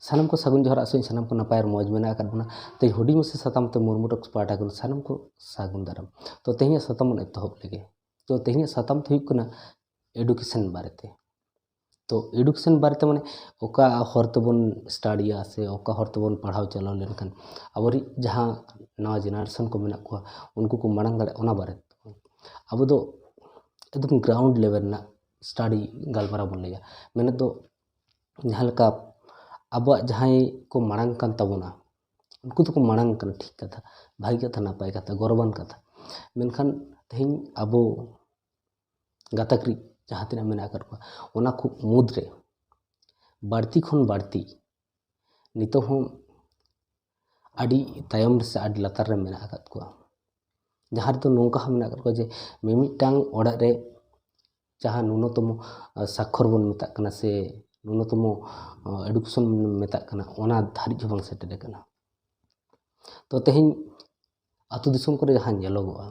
सानम को सागुन जोहार आसों सानम को नपाय मौज मेना आकाद बोना ते हुडी मसे साताम ते मुर्मू टॉक्स पाटा को सानम को सागुन दाराम तो तेहिया साताम मन एतहब लेगे तो तेहिया साताम तो हुई एडुकेशन बारेते तो एडुकेशन बारेते माने ओका हर तबन स्टाडिया से ओका हर तबन पढ़ाव चलाव लेनखान अबरी जहाँ नवा जेनारेशन को मेना को उनको को मांग दाड़े ओना बारे अब दो एकदम ग्राउंड लेवल ना स्टाडी गलमारा बन लिया मैंने तो जहाँ लका अब जहाँ को मांग कान तबना उनको तो को मांग कान ठीक कथा भाई कथा नापाय कथा गौरवान कथा मेनखान तेहिं अबो गाताक्री जहाँ तीना मेना कर को ओना खूब मुद्रे बाड़ती खन बाड़ती नितो हों आड़ी तायम से आड़ी लतार रे मेना आकाद को जहाँ तो नौका मेना कर को जे मिमिटांग ओड़ा रे जहाँ न्यूनतम साक्षर बन मेता कना से न्यूनतम एडुकेशन मेता कना ओना धारिज बांग सेटेर कना तो तेहिं आतु दिसम करे जहाँ नेलोगोआ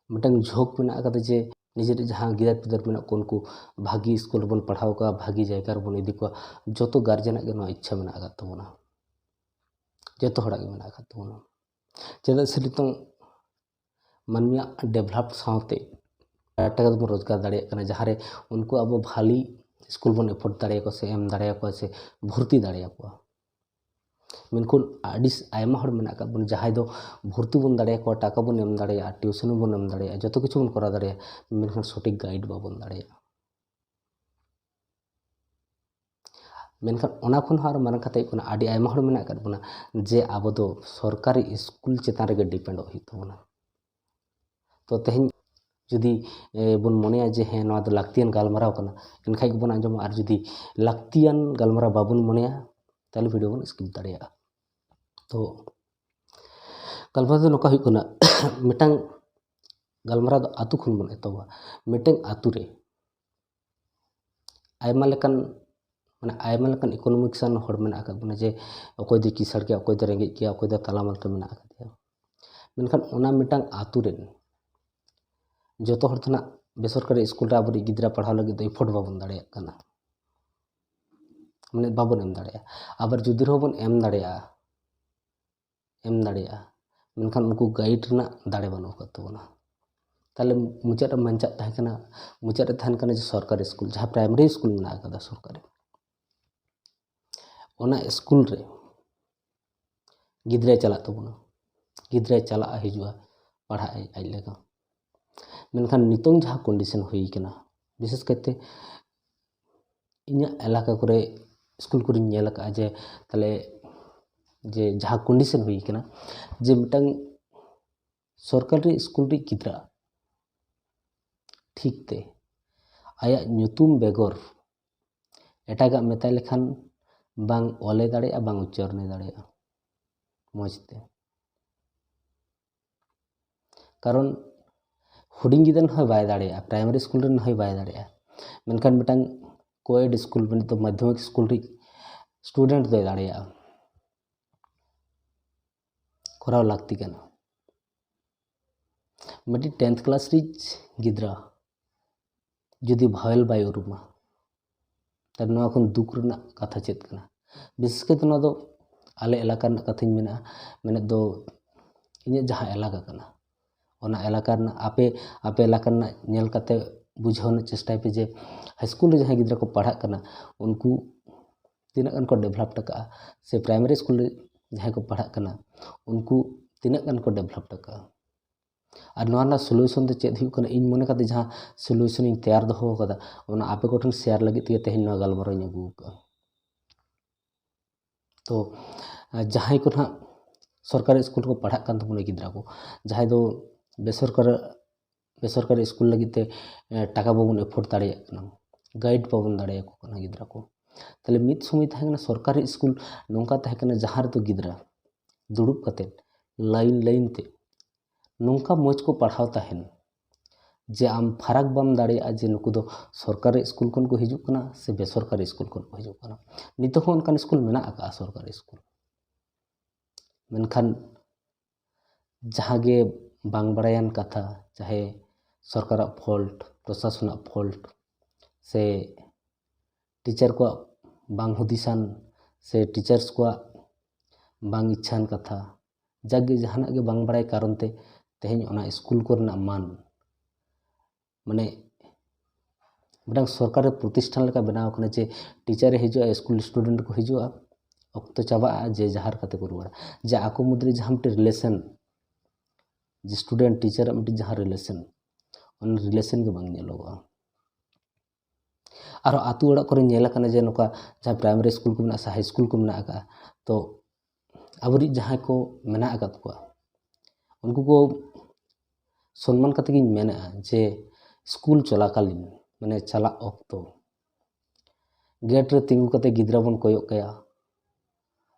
मिटांग झोंक मेना आकाद जे निजे जहाँ गिदार पिदार मेना को उनको भागी स्कूल बन पढ़ाव का भागी जायगा बन इदी को जो गार्जियन के इच्छा मेना आकाद तबोना जो हड़ा मेना आकाद तबोना चेदा से नितों मानमिया डेभलप सावते टाका बन रोजगार दाड़े जहाँ रे उनको अब भाली स्कूल बन एफोर्ड दाड़े से एम दाड़े से भर्ती दाड़े मेनकुन आडिस आयमा हड़ मेना बन जहाँ दो भर्ती बन दाड़े टाका बन एम दाड़े ट्यूशन बन एम दाड़े जो किछु बन करा दाड़े मेनखान सठिक गाइड बाबन दाड़े मेनखान ओना खन आर मारंग कथा हुई आडी आयमा हड़ मेना बना जे अब दो सरकारी स्कूल चेतान रे डिपेंड हुई तबना तो तेहिं जुदी बन मनेया जे हें नवा दो लाक्तियान गालमाराव कना एनखाइ बन आंजम आर जुदी लाक्तियान गालमाराव बाबन मनेया ताले वीडियो बन स्किप दाड़ेया तो गालमाराव दो नोका हुई कना मिटांग गालमाराव दो आतु खन बन एतोबा मिटेंग आतु रे आयमा लेकान माने आयमा लेकान इकोनॉमिक्सान हड़ मेना आकाद बना जे अकोय दो किसाड़ के अकोय दो रेंगे के अकोय दो तालामाल रे मेना आकादिया मेनखान ओना मिटांग आतु रे जो हर तना बेसरकारी स्कूल रे आबरी गिद्रा पढ़ाव लगे तो एफोर्ड बाबन दाड़े कना माने बाबन एम दाड़े आबर जुदी बन एम दाड़े मेनखान उनको गाइड रना दाड़े बानु का तबना ताले मुचाद मंचा तहकना मुचाद तहन कना जे सरकारी स्कूल जहाँ प्राइमरी स्कूल मेना आकादा सरकारी ओना स्कूल रे गिद्रा चला तबना गिद्रा चला हिजुआ पढ़ा आज लेगा मेनखान नितोंग जहाँ कंडीशन हुई कना विशेष करते इन्या इलाका करे स्कूल को नेल का जे ताले जे जहाँ कंडीशन हुई कना जे मिटांग सरकारी स्कूल रे गिद्रा ठीक ते आया ᱧᱩᱛᱩᱢ बेगर एटागा मेताय लेखान बांग ओले दाड़े बांग उच्चारणे दाड़े मजते कारण हुडिंग गिदन हय बाय दाड़े प्राइमरी स्कूल रेन हय बाय दाड़े मेनखान मिटांग कोएड स्कूल बन तो माध्यमिक स्कूल रे स्टूडेंट दो दाड़े कराव लागती कना मिटी 10th क्लास रे गिद्रा जुदी भावेल बाय उरुमा तर नवा खन दुख रना कथा चेत कना विशेष करते नवा दो आले इलाका रना कथाኝ मेना दो इन्या जहाँ इलाका कना ओना इलाका रना आपे इलाका रना नेल कते बुझावना चेष्टा पे जे हाई स्कूल रे जहाँ गिद्रा को पढ़ा कना उनको तीना गन को डेवलप टका से प्राइमरी स्कूल रे जहाँ को पढ़ा कना उनको तीना गन को डेवलप टका और नवा सल्यूशन तो चेत हुई कना इन मने कते जहाँ सल्यूशन इन तैयार दो कदा ओना आपे कोठन शेयर लगी ते तेहिं नवा गालमाराव इन अगु का तो जहाँ को ना सरकारी स्कूल को पढ़ा कान तबना गिद्रा को जहाँ दो बेसरकारी स्कूल लगी ते टाका बाबन एफोर्ड दाड़े कना गाइड बाबन दाड़े को कना गिद्रा को ताले मिद समय तहकना सरकारी स्कूल नोंका तहकना जहाँ रे तो गिद्रा दुड़ुब कते लाइन ते नोंका मौज को पढ़ाव तहन जे आम फरक बाम दाड़े जे नुकु दो सरकारी स्कूल को हिजुक कना से बेसरकारी स्कूल को हिजुक कना नितो हो उनकान स्कूल मेना आका सरकारी स्कूल मेनखान जहाँ गे बांग बड़ायान कथा चाहे सरकार फॉल्ट प्रशासन फॉल्ट से टीचर को बांग हुदिसान से टीचर्स को बांग इच्छान कथा जागे जहानाक गे बांग बड़ाय कारण ते तेहें ओना स्कूल कोरना मान माने मिटang सरकारी प्रतिष्ठान लेका बनाव कना जे टीचर हिजुआ स्कूल स्टूडेंट को हिजुआ अक्तो चाबा जे जहार कते को रुवाड़ा जे आको मुद्रे जहां मिटे रिलेशन जे स्टूडेंट टीचर मिटे जहां रिलेशन उन रिलेशन के बांग नेलोगा और आतु ओड़ा करे नेला कना जे नोका जहां प्राइमरी स्कूल को मेना सा हाई स्कूल को मेना आका तो अबरी जहां को मेना आकात को उनको को सम्मान कते गिन मेना जे स्कूल चलाकालीन माने चला अक्तो गेट रे तिंगु कते गिद्रा बन कोयो कया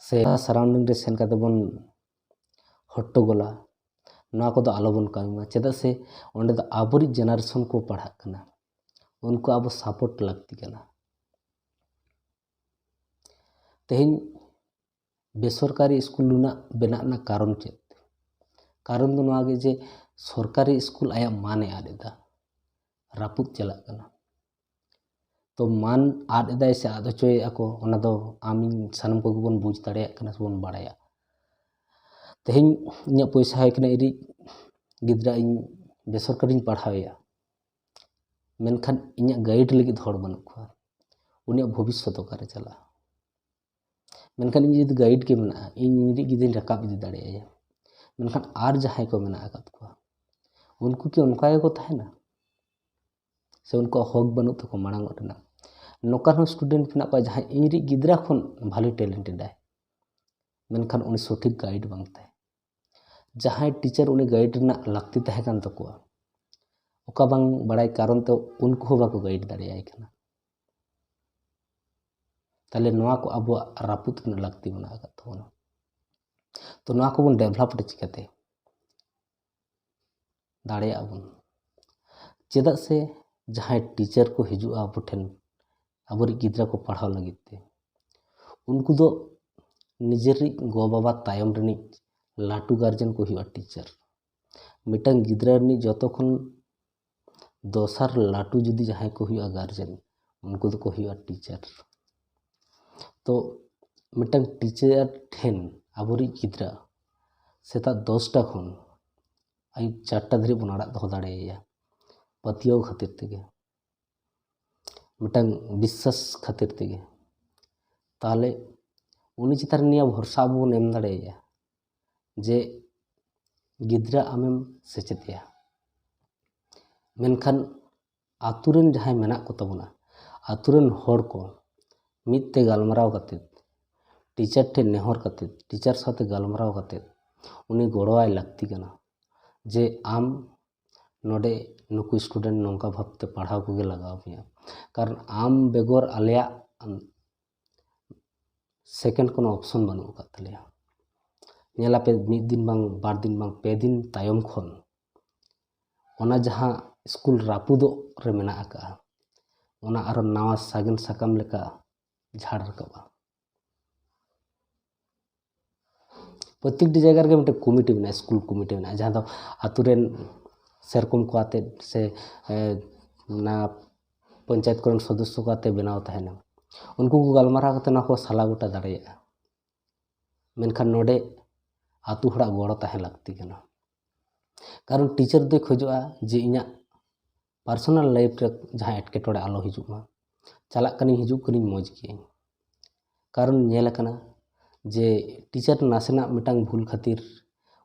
से सराउंडिंग रे सेन कते बन हट्टो गोला ना को आलो बन कामा चेदा से ओंडे द आबरी जेनरेशन को पढ़ा कना उनको अब सपोर्ट लगती कना तेहिं बेसरकारी स्कूल लुना बेना कारण चेत कारण दो नागे जे सरकारी स्कूल आया माने आदेदा रापुत चला कना तो मान आद एदाय से आद चोय ako ओना दो आमिन सानम को बन बुझ दाड़े कना बन बाड़ाया तेहिं इnya पैसा है कना इरी गिद्रा इन बेसरकारी पढ़ाया मेनखान इnya गाइड लगी हड़ बन को उनिया भविष्य ओकारे चला मेनखान इन जदि गाइड के मेना इन इरी गिदिन रकाब इदी दाड़ेया मेनखान आर जहां को मेना आकात को उनको की उनका को थाना से उनको हक बनू तक मांग नौकर स्टूडेंट मेना को जहां इरी गिद्रा खन भाली टैलेंटेड है मेनखान उनी सठिक गाइड बांगते जहां टीचर उनी गाइड ना लगती तहे कान तको ओका बांग बड़ाई कारण तो उनको हो बाको गाइड दाड़ेयाय कना ताले नोआ को अब रापुत में लगती बना आका तो नोआ को बन डेवलप चिकाते दाड़ेया बन चेदा से जहां टीचर को हिजुआ अब ठेन अबरी गिद्रा को पढ़ाव लगिते उनको दो निजेरी गो बाबा तायम रनी लाटू गार्जियन को हुआ टीचर मिटन गिद्रा रनी जतो खन दोसर लाटू जुदी जहां को हुआ गार्जियन उनको तो को हुआ टीचर तो मिटन टीचर ठेन अबरी गिद्रा सेता 10टा खन आई 4टा धरी बनाड़ा दो दाड़ेया पतियों खातिर तेगे मिटन विश्वास खातिर तेगे ताले उनी चितार निया भरसा बन एम दाड़ेया जे गिद्रा आमेम सेचेतिया मेनखान आतुरेन जहां मेना को तबना आतुरेन हर को मिदते गालमराव कते टीचर ठे नेहर कते टीचर साथे गालमराव कते उनी गड़वाय लगती कना जे आम नोडे नुकु स्टूडेंट नौका भावते पढ़ाव को गे लगाव मिया कारण आम बेगोर आलिया सेकेंड कोनो ऑप्शन बनू का तलिया नेला पे मिद दिन बांग बार दिन बांग पे दिन तायम खन ओना जहां स्कूल रापुदो रे मेना आका ओना आरो नावा सागन साकाम लेका झाड़ रकबा प्रत्येक जगह रे मिटे कमिटी बना स्कूल कमिटी बना जहां दो आतुरेन सेरकम को आते से ना पंचायत करन सदस्य को आते बनाव तहना उनको को गालमारा कते ना को साला गोटा दाड़ेया मेनखान नोडे आतु हड़ा गड़ो तहे लगती कना कारण टीचर दे खोजोआ जे इना पर्सनल लाइफ रे जहां एटकेटोड़े आलो हिजुमा चला कनी हिजु कनी मौज की कारण नेल कना जे टीचर नासेना मिटांग भूल खातिर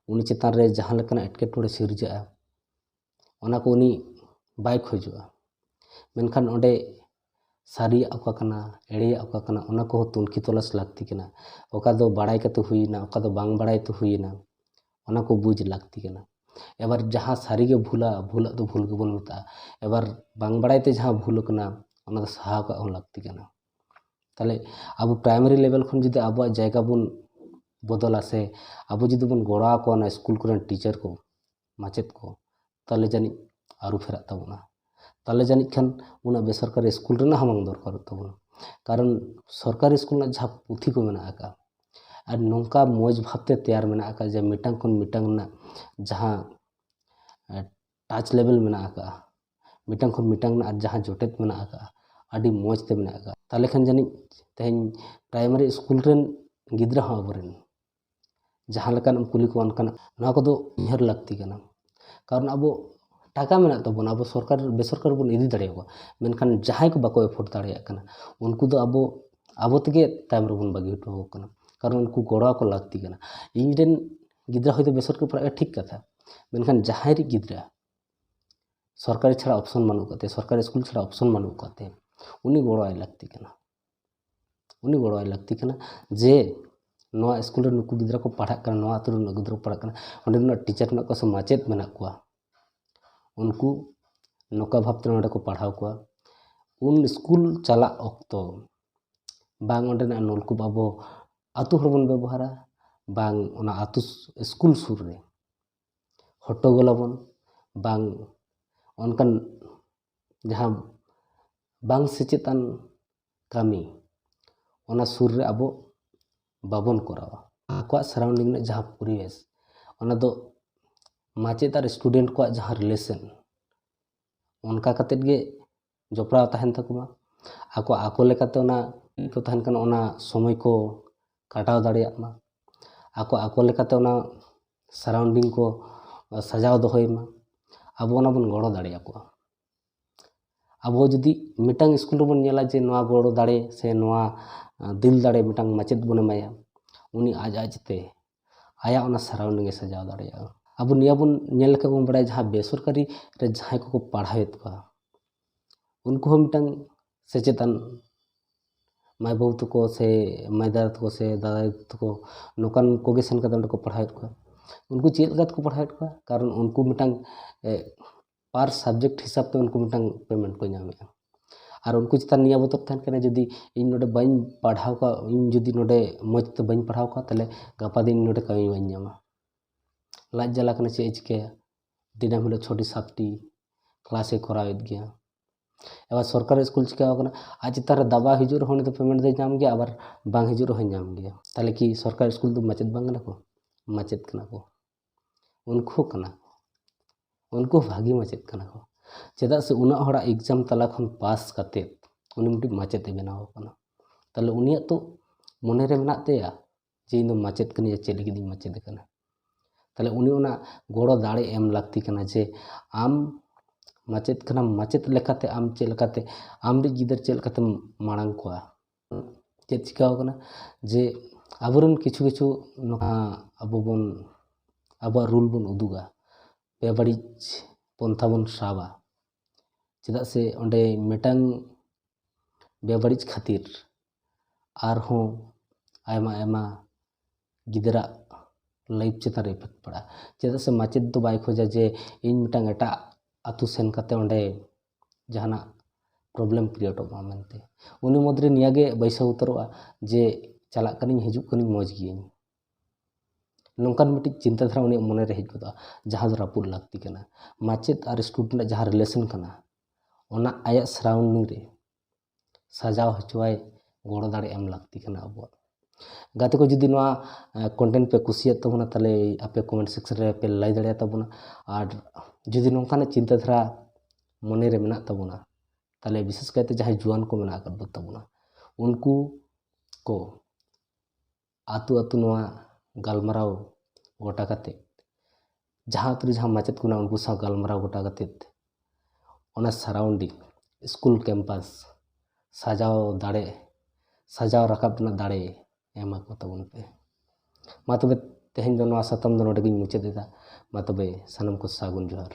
उनी चेतान रे जहां लेकना एटकेटोड़े सिरजा ओना को उनी बाय खोजोआ मेनखान ओंडे सारी अका कना एड़े अका कना ओना को तुनखी तलाश लगती कना ओका दो बड़ाई कते हुईना ओका दो बांग बड़ाई तो हुईना ओना को बुझ लगती कना एबार जहां सारी के भूला भूला तो भूल के बन मता एबार बांग बड़ाई ते जहां भूल कना ओना दो सहा का लगती कना ताले अब प्राइमरी लेवल खन जुदी अब जायगा बन बदला से अब जुदी बन गोड़ा को ना स्कूल को टीचर को माचेत को ताले जानी आरु फेरा तबना ताले जानी खान उना बेसरकारी स्कूल रे ना हम दरकार तबना कारण सरकारी स्कूल ना जहां पुथी को मेना आका और नौका मौज भावते तैयार मेना आका जे मिटांग खन मिटांग ना जहां टच लेवल मेना आका मिटांग खन मिटांग ना जहां जोटेत मेना आका आदि मौज ते मेना आका ताले खान जानी तेहन प्राइमरी स्कूल रेन गिद्रा हाँ अबोरेन जहाँ लेकान कुली को अनकान ना को दो उयहर लागती कना कारण अब टाका मेना तबोना अब सरकार बेसरकार बन इदी दाड़ेवा मेनखान जहां को बाको एफोर्ड दाड़ेया कना उनको दो अब तेगे तायम रेबन बागी हटो कना कारण उनको गोड़ा को लागती कना इनरेन गिद्रा होयतो बेसरकार पढ़ा ठीक कथा मेनखान जहां रे गिद्रा सरकारी छाड़ा ऑप्शन मानू काते सरकारी स्कूल छाड़ा ऑप्शन मानू काते उनी गोड़ाय लागती कना जे नवा स्कूल रे नुकु गिद्रा को पढ़ा कना नवा आतु रे गिद्रा को पढ़ा कना ओंडे ना टीचर ना को से माचेत मेना कुआ उनको नौका भावते नोडे को पढ़ाव कुआ उन स्कूल चला अक्तो बांग ओंडे ना नलकूप अब आतु हर बन व्यवहारा बांग ओना आतु स्कूल सुर रे हट्टो गोलाबन बांग उनकन जहाँ बांग सेचेतान कामी ओना सुर रे अब बाबन करावा आको सराउंडिंग ने जहाँ परिवेश ओना दो माचेत और स्टूडेंट को जहाँ रिलेशन उनका कतेत गे जपड़ा तहन तकुमा आको लेकाते ओना को तहन कन ओना समय को काटाव दाड़ेया मा आको लेकाते ओना सराउंडिंग को सजाव दोहय मा अब ओना बन गड़ो दाड़ेया को अब जुदी मिटांग स्कूल बन नेला जे नवा गड़ो दाड़े से नवा दिल दाड़े मिटांग माचेत बन माया उनी आजते आया ओना सराउंडिंग सजाव दाड़ेया अब निया बन नेल के बन बड़ा जहाँ बेसरकारी रे जहाँ को पढ़ावेत को उनको मिटांग सेचेतान माय बाबू तको से माय दादा तको से दादा तको नोकान कोगे सेन का को पढ़ावेत को उनको चेत गत को पढ़ावेत को कारण उनको मिटांग पार सब्जेक्ट हिसाब ते उनको मिटांग पेमेंट को नामे और उनको चितान निया बतक तहन कने जदी इन नोडे बाइन पढ़ाव का इन जदी नोडे मज ते बाइन पढ़ाव का तले गापा दिन नोडे कमी बाइन नामा लाज जला कने चे चिके दिनम हिलो छोटी सापटी क्लासे करावेत गया एबार सरकारी स्कूल चिका कना आज तार दबा हिजुर होने तो पेमेंट दे नाम गया आबार बांग हिजुर हो नाम गया ताले कि सरकारी स्कूल तो माचेत बांग ना को माचेत कना को उनको भागी माचेत कना को चेदा से उना हड़ा एग्जाम तला खन पास काते उनी मिटी माचेते बनाव कना ताले उनिया तो मने रे मेना तेया जे इन माचेत कनी चे लगी दी माचेत कना ताले उनी उना गोड़ो दाड़े एम लागती कना जे आम माचेत कना माचेत लेकाते आम चे लेकाते आम रे गिदर चे लेकाते मांग कोआ चे चिकाव कना जे आबरन किछु अब रूल बन उदुगा बेबाड़िज पंथा बन साबा चेदा से ओंडे मिटांग बेबाड़िज खातिर आर हों आयमा गिदरा लाइफ चेतान रे इफेक्ट पड़ा चेदा से माचेत तो बाय खोजा जे इन मिटांग एटा आतु सेन काते ओंडे जहाना प्रॉब्लम क्रिएट मा मेनते उनी मदरे नियागे बैसा उतरवा जे चला कनी हिजुक कनी मौज गियनी नौकान मिट्टी चिंताधारा उनी मने रे हिज गदा जहाँ रापुर लागती कना माचेत और स्टूडेंट जहाँ रिलेशन कना ओना आया सराउंडिंग रे सजाव हचुआय गोड़ो दाड़े एम लागती कना अब गाते को जुदी नवा कंटेंट पे कुसिया तबना ताले आपे कमेंट सेक्शन रे पे लाई दाड़े तबना और जुदी नौकान चिंताधारा मने रे मेना तबना ताले विशेष कहते जहाँ जुआन को मेना कर तबना उनको को आतु आतु नवा गालमराव गोटा काते जहाँ तुरी जहाँ माचेत को ना उनको सा गालमराव गोटा काते ओना सराउंडिंग स्कूल कैंपस सजाव दाड़े सजाव रकाब ना दाड़े एमा को तबन पे मा तबे तेहेन दो नवा सतम दो नोडे गिन मुचे देदा मा तबे सनम को सागुन जोहार।